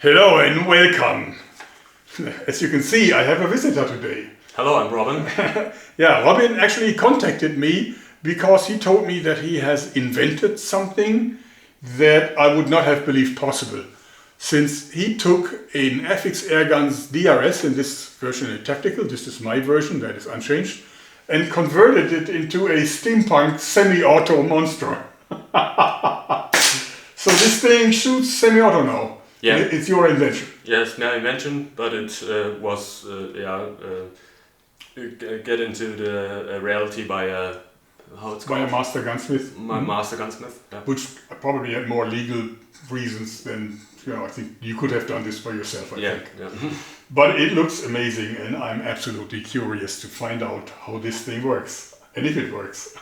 Hello and welcome. As you can see, I have a visitor today. Hello, I'm Robin. Yeah, Robin actually contacted me because he told me that he has invented something that I would not have believed possible. Since he took an FX Airguns DRS, in this version a tactical, this is my version, that is unchanged, and converted it into a steampunk semi-auto monster. So this thing shoots semi-auto now. Yeah. It's your invention. Yes, my invention, but it was get into the reality by how it's By called? a master gunsmith. Master gunsmith. Yeah. Which probably had more legal reasons than, I think you could have done this by yourself, I think. Yeah. But it looks amazing and I'm absolutely curious to find out how this thing works and if it works.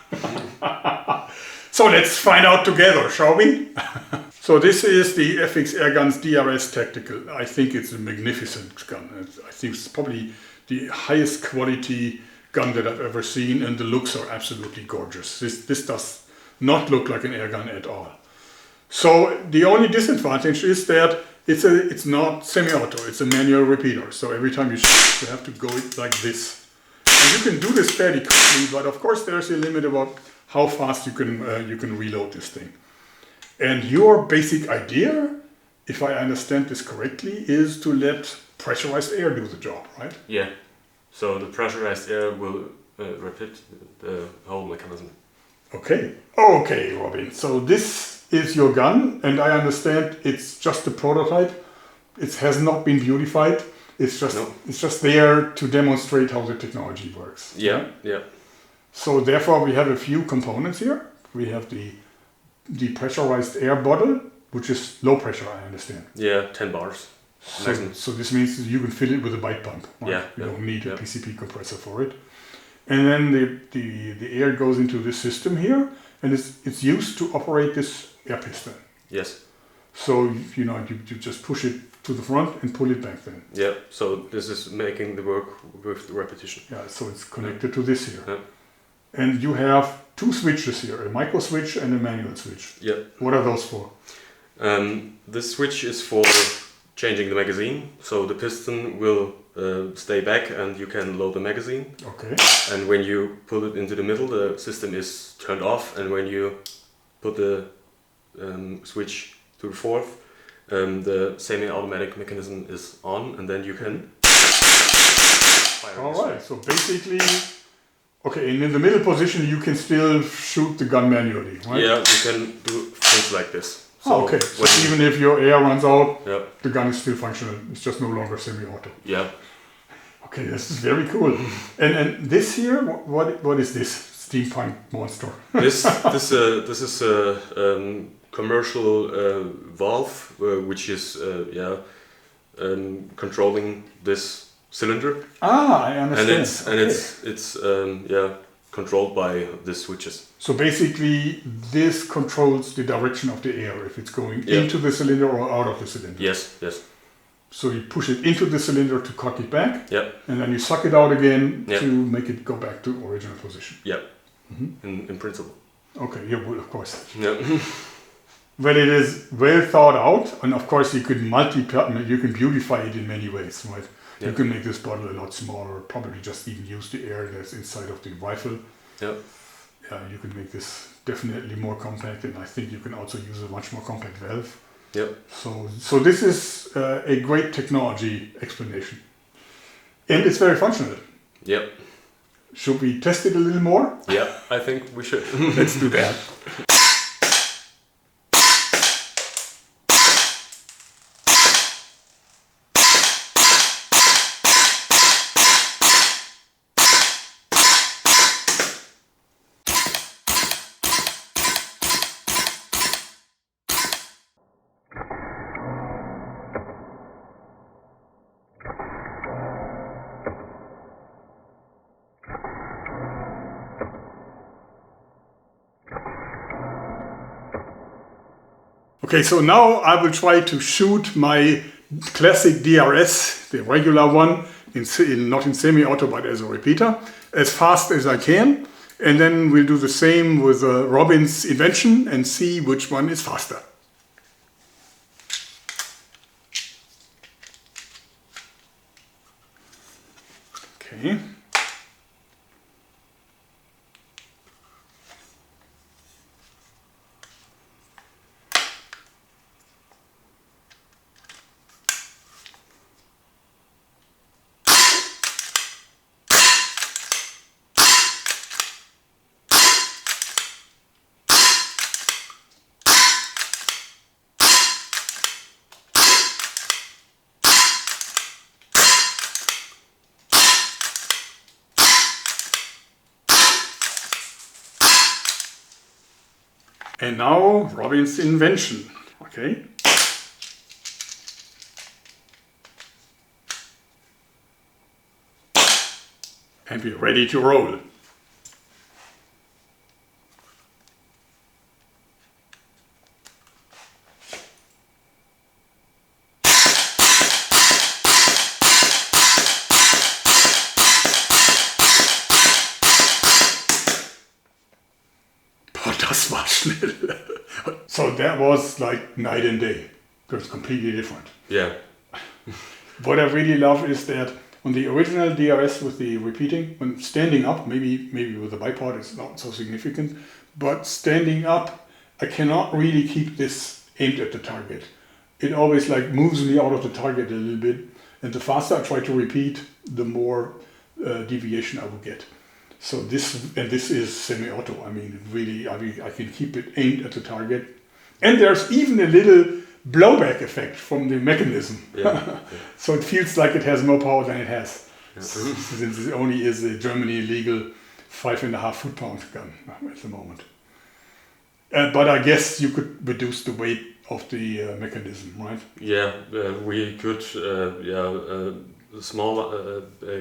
So let's find out together, shall we? So this is the FX Airguns DRS Tactical. I think it's a magnificent gun. I think it's probably the highest quality gun that I've ever seen, and the looks are absolutely gorgeous. This does not look like an air gun at all. So the only disadvantage is that it's not semi-auto, it's a manual repeater. So every time you shoot, you have to go like this. And you can do this fairly quickly, but of course there's a limit about how fast you can reload this thing. And your basic idea, if I understand this correctly, is to let pressurized air do the job, right? Yeah. So the pressurized air will repeat the whole mechanism. Okay. Okay, Robin. So this is your gun, and I understand it's just a prototype. It has not been beautified. It's just there to demonstrate how the technology works. Yeah. So therefore we have a few components here. We have the pressurized air bottle, which is low pressure, I understand. Yeah, 10 bars. So this means you can fill it with a bite pump. Right? Yeah. You don't need a PCP compressor for it. And then the air goes into this system here, and it's used to operate this air piston. Yes. So you just push it to the front and pull it back then. Yeah. So this is making the work with the repetition. Yeah. So it's connected to this here. Yeah. And you have two switches here, a micro switch and a manual switch. Yeah. What are those for? This switch is for changing the magazine. So the piston will stay back and you can load the magazine. Okay. And when you pull it into the middle, the system is turned off. And when you put the switch to the fourth, the semi-automatic mechanism is on, and then you can fire. All right. So basically, okay, and in the middle position, you can still shoot the gun manually, right? Yeah, you can do things like this. So okay. So even if your air runs out, the gun is still functional. It's just no longer semi-auto. Yeah. Okay, this is very cool. And this here, what is this steampunk monster? This is a commercial valve which is controlling this cylinder. Ah, I understand. It's controlled by these switches. So basically, this controls the direction of the air, if it's going into the cylinder or out of the cylinder. Yes. So you push it into the cylinder to cock it back, Yeah. and then you suck it out again to make it go back to original position. Yeah. In principle. Okay, yeah, well, of course. Yeah. Well, it is well thought out, and of course you can beautify it in many ways, right? Yeah. You can make this bottle a lot smaller, probably just even use the air that's inside of the rifle. Yeah. Yeah, you can make this definitely more compact, and I think you can also use a much more compact valve. Yep. So this is a great technology explanation, and it's very functional. Yep. Should we test it a little more? Yeah, I think we should. Let's do that. Okay, so now I will try to shoot my classic DRS, the regular one, not in semi-auto but as a repeater, as fast as I can. And then we'll do the same with Robin's invention and see which one is faster. Okay. And now Robin's invention. Okay. And we're ready to roll. Boah, das war schnell. So that was like night and day. It was completely different. Yeah. What I really love is that on the original DRS with the repeating, when standing up, maybe with the bipod it's not so significant, but standing up, I cannot really keep this aimed at the target. It always like moves me out of the target a little bit, and the faster I try to repeat, the more deviation I will get. So this is semi-auto. I mean, really, I can keep it aimed at the target, and there's even a little blowback effect from the mechanism. Yeah. So it feels like it has more power than it has, Yeah. since it only is a Germany legal 5.5 foot-pound gun at the moment. But I guess you could reduce the weight of the mechanism, right? Yeah, we could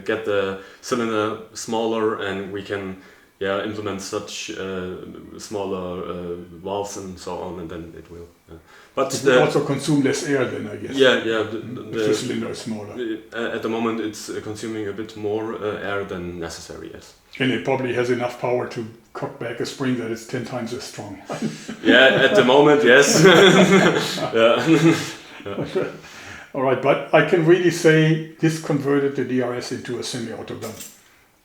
get the cylinder smaller, and we can implement such smaller valves and so on, and then it will. But It will also consume less air then, I guess. the If the cylinder is smaller. At the moment, it's consuming a bit more air than necessary. Yes. And it probably has enough power to cock back a spring that is 10 times as strong. Yeah, at the moment, yes. Yeah. All right, but I can really say this converted the DRS into a semi-auto gun.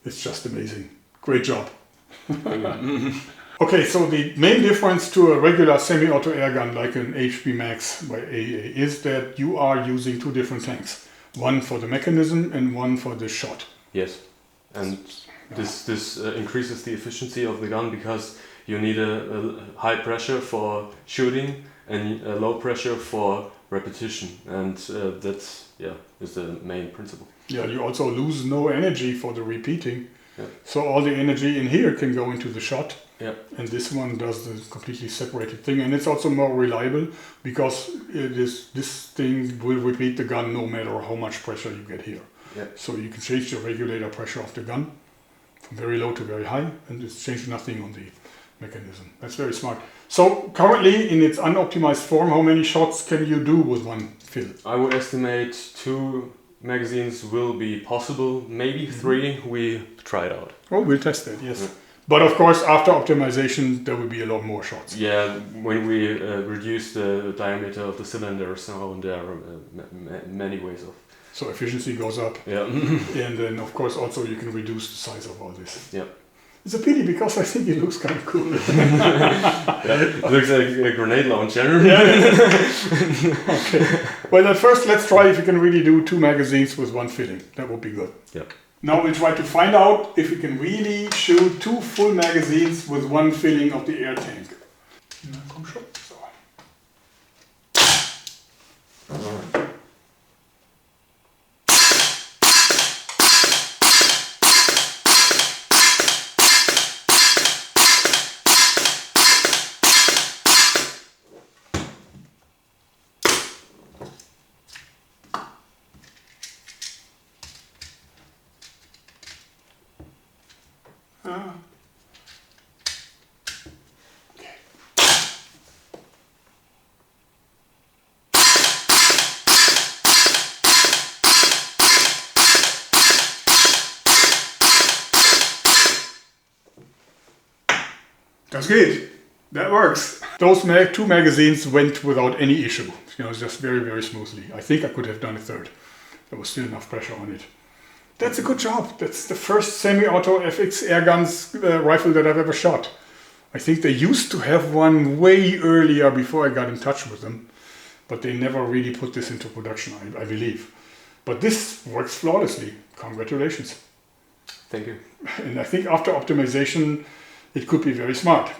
It's just amazing. Great job. Okay, so the main difference to a regular semi-auto air gun like an HB Max by AA is that you are using two different tanks. One for the mechanism and one for the shot. Yes, and this increases the efficiency of the gun, because you need a high pressure for shooting and a low pressure for repetition, and that is the main principle. Yeah, you also lose no energy for the repeating. Yeah. So all the energy in here can go into the shot. Yeah. And this one does the completely separated thing, and it's also more reliable because this thing will repeat the gun no matter how much pressure you get here. Yeah. So you can change the regulator pressure of the gun from very low to very high, and it's changed nothing on the mechanism. That's very smart. So currently in its unoptimized form, how many shots can you do with one fill? I would estimate 2 magazines will be possible, maybe 3. We try it out. Oh, we'll test that, yes. Yeah. But of course, after optimization, there will be a lot more shots. Yeah, when we reduce the diameter of the cylinder, so there are many ways of. So efficiency goes up. Yeah. And then, of course, also you can reduce the size of all this. Yeah. It's a pity because I think it looks kind of cool. Yeah, it looks like a grenade launcher. Yeah. Okay. Well, at first, let's try if you can really do 2 magazines with one filling. That would be good. Yeah. Now we'll try to find out if we can really shoot 2 full magazines with one filling of the air tank. Na, komm schon. So. Alright. Ah. Okay. Das geht. That works. Those 2 magazines went without any issue. You know, just very, very smoothly. I think I could have done a third. There was still enough pressure on it. That's a good job. That's the first semi-auto FX Airguns rifle that I've ever shot. I think they used to have one way earlier before I got in touch with them, but they never really put this into production, I believe. But this works flawlessly. Congratulations. Thank you. And I think after optimization, it could be very smart.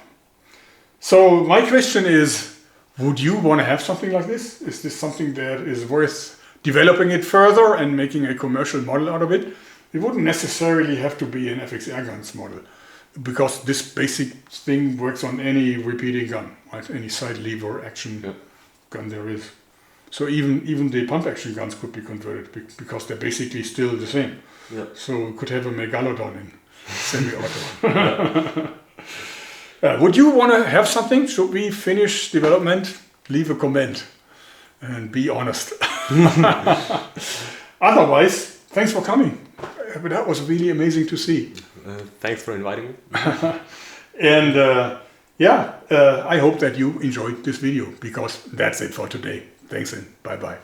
So my question is, would you want to have something like this? Is this something that is worth developing it further and making a commercial model out of it? It wouldn't necessarily have to be an FX Airguns model, because this basic thing works on any repeating gun, right? Any side lever action gun there is. So even the pump action guns could be converted because they're basically still the same. Yeah. So we could have a Megalodon in semi-auto. Would you want to have something? Should we finish development? Leave a comment and be honest. Otherwise, thanks for coming. That was really amazing to see. Thanks for inviting me. And I hope that you enjoyed this video, because that's it for today. Thanks and bye-bye.